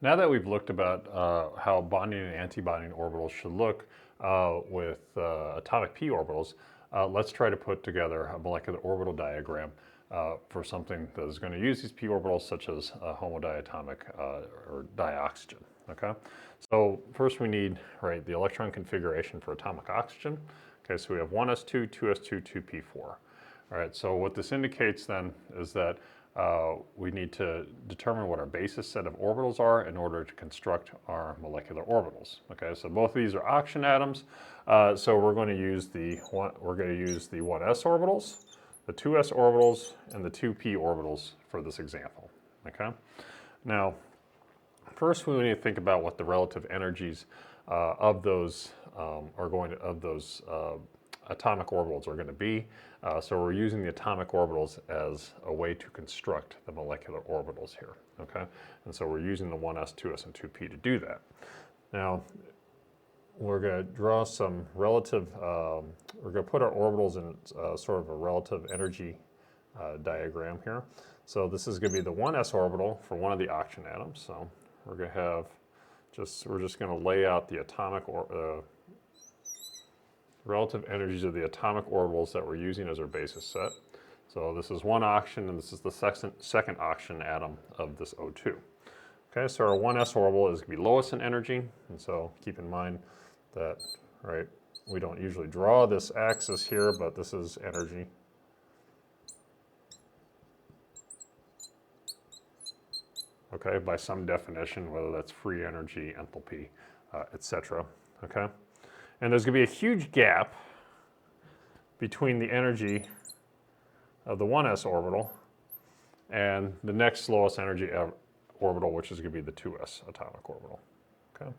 Now that we've looked about how bonding and anti-bonding orbitals should look with atomic p orbitals, let's try to put together a molecular orbital diagram for something that is going to use these p orbitals, such as homodiatomic or dioxygen. Okay, so first we need the electron configuration for atomic oxygen. Okay, so we have 1s2, 2s2, 2p4. All right, so what this indicates then is that we need to determine what our basis set of orbitals are in order to construct our molecular orbitals. Okay, so both of these are oxygen atoms, so we're going to use the 1s orbitals, the 2s orbitals, and the 2p orbitals for this example. Okay, now first we need to think about what the relative energies of those atomic orbitals are going to be. So we're using the atomic orbitals as a way to construct the molecular orbitals here, okay? And so we're using the 1s, 2s, and 2p to do that. Now, we're going to draw some relative, we're going to put our orbitals in sort of a relative energy diagram here. So this is going to be the 1s orbital for one of the oxygen atoms. So we're going to have we're just going to lay out the atomic relative energies of the atomic orbitals that we're using as our basis set. So this is one oxygen, and this is the second oxygen atom of this O2. Okay, so our 1s orbital is going to be lowest in energy, and so keep in mind that, we don't usually draw this axis here, but this is energy. Okay, by some definition, whether that's free energy, enthalpy, etc. Okay. And there's going to be a huge gap between the energy of the 1s orbital and the next lowest energy orbital, which is going to be the 2s atomic orbital. Okay,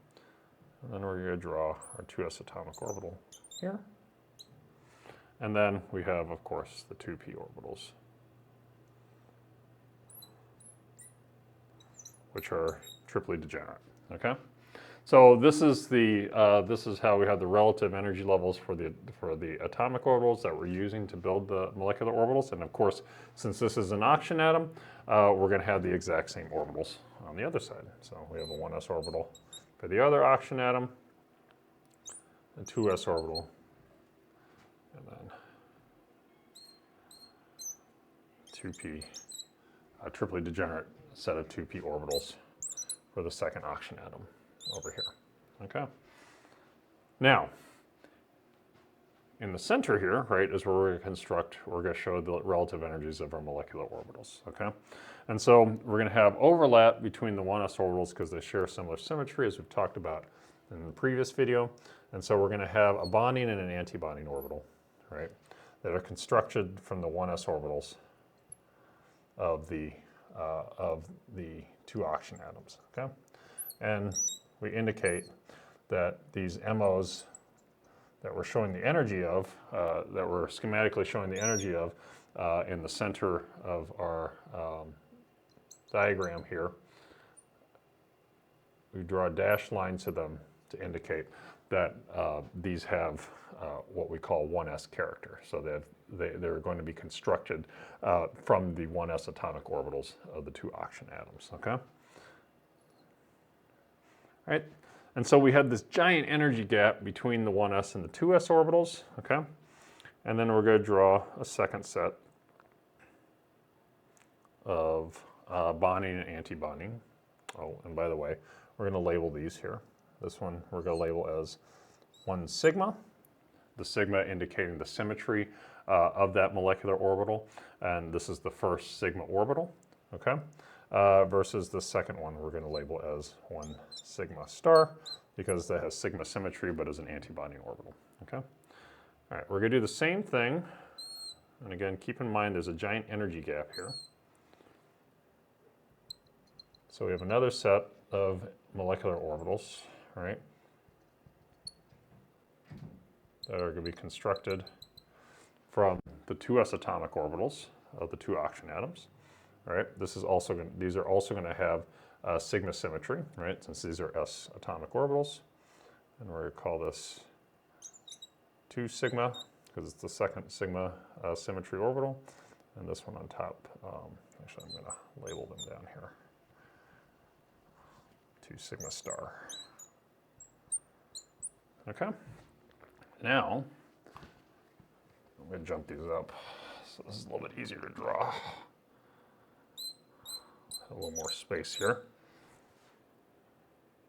and then we're going to draw our 2s atomic orbital here. And then we have, of course, the 2p orbitals, which are triply degenerate. Okay. So this is how we have the relative energy levels for the atomic orbitals that we're using to build the molecular orbitals. And of course, since this is an oxygen atom, we're going to have the exact same orbitals on the other side. So we have a 1s orbital for the other oxygen atom, a 2s orbital, and then 2p, a triply degenerate set of 2p orbitals for the second oxygen atom over here. Okay. Now, in the center here, is where we're going to show the relative energies of our molecular orbitals. Okay. And so we're going to have overlap between the 1s orbitals because they share similar symmetry, as we've talked about in the previous video. And so we're going to have a bonding and an anti-bonding orbital, that are constructed from the 1s orbitals of the two oxygen atoms. Okay. And we indicate that these MOs that we're showing the energy of, that we're schematically showing the energy of in the center of our diagram here, we draw dashed lines to them to indicate that these have what we call 1s character. So they're going to be constructed from the 1s atomic orbitals of the two oxygen atoms. Okay. Right? And so we had this giant energy gap between the 1s and the 2s orbitals, okay? And then we're going to draw a second set of bonding and anti-bonding. Oh, and by the way, we're going to label these here. This one we're going to label as 1 sigma, the sigma indicating the symmetry of that molecular orbital, and this is the first sigma orbital, okay? Versus the second one we're going to label as 1 sigma star because that has sigma symmetry but is an anti-bonding orbital. Okay. All right, we're going to do the same thing, and again, keep in mind there's a giant energy gap here. So we have another set of molecular orbitals, that are going to be constructed from the 2s atomic orbitals of the two oxygen atoms. These are also going to have sigma symmetry, since these are s atomic orbitals. And we're going to call this 2 sigma because it's the second sigma symmetry orbital. And this one on top, actually I'm going to label them down here. to sigma star. Okay. Now, I'm going to jump these up so this is a little bit easier to draw. A little more space here.